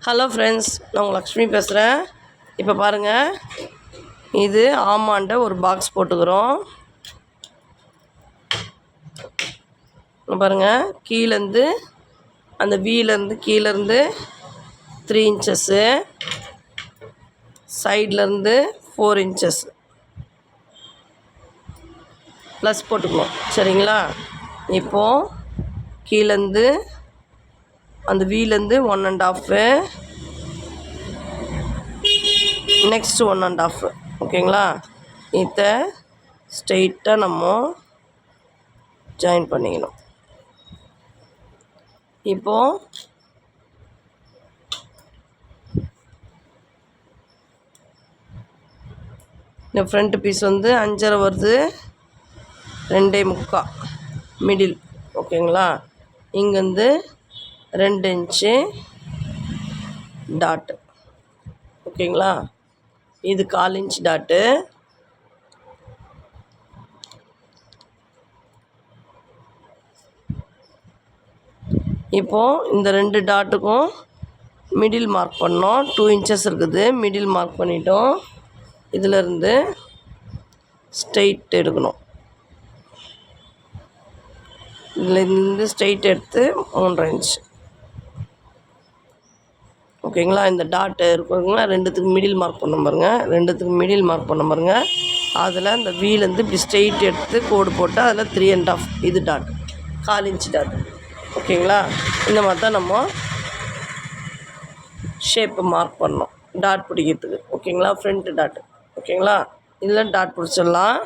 Hello friends, நான் உங்கள் லக்ஷ்மி பேசுகிறேன். இப்போ பாருங்கள், இது ஆமாண்ட ஒரு பாக்ஸ் போட்டுக்கிறோம். பாருங்கள், கீழேருந்து அந்த வீலேருந்து கீழேருந்து 3 இன்ச்சஸ்ஸு, சைட்லேருந்து 4 இன்ச்சஸ் ப்ளஸ் போட்டுக்கணும். சரிங்களா? இப்போது கீழேருந்து அந்த வீலேருந்து 1.5, நெக்ஸ்ட்டு 1.5. ஓகேங்களா? இதை ஸ்ட்ரெயிட்டாக நம்ம ஜாயின் பண்ணிக்கணும். இப்போது இந்த ஃப்ரண்ட் பீஸ் வந்து 5.5 வருது, 2.75 மிடில். ஓகேங்களா? இங்கேருந்து 2 இன்ச்சு டாட்டு. ஓகேங்களா? இது 1/4 இன்ச் டாட்டு. இப்போது இந்த 2 டாட்டுக்கும் மிடில் மார்க் பண்ணோம். 2 இன்ச்சஸ் இருக்குது. மிடில் மார்க் பண்ணிட்டோம். இதிலேருந்து ஸ்ட்ரெயிட் எடுக்கணும். இதிலேருந்து ஸ்ட்ரெயிட் எடுத்து 3.5 இன்ச். ஓகேங்களா? இந்த டாட்டு இருக்குங்களா, 2த்துக்கு மிடில் மார்க் பண்ண பாருங்கள். 2த்துக்கு மிடில் மார்க் பண்ண பாருங்கள். அதில் இந்த வீலேருந்து இப்படி ஸ்ட்ரெயிட் எடுத்து கோடு போட்டு அதில் 3.5 இது டாட், 1/4 இன்ச் டாட். ஓகேங்களா? இந்த மாதிரி தான் நம்ம ஷேப்பு மார்க் பண்ணோம் டாட் பிடிக்கிறதுக்கு. ஓகேங்களா? Front dot. ஓகேங்களா? இதில் டாட் பிடிச்சிடலாம்.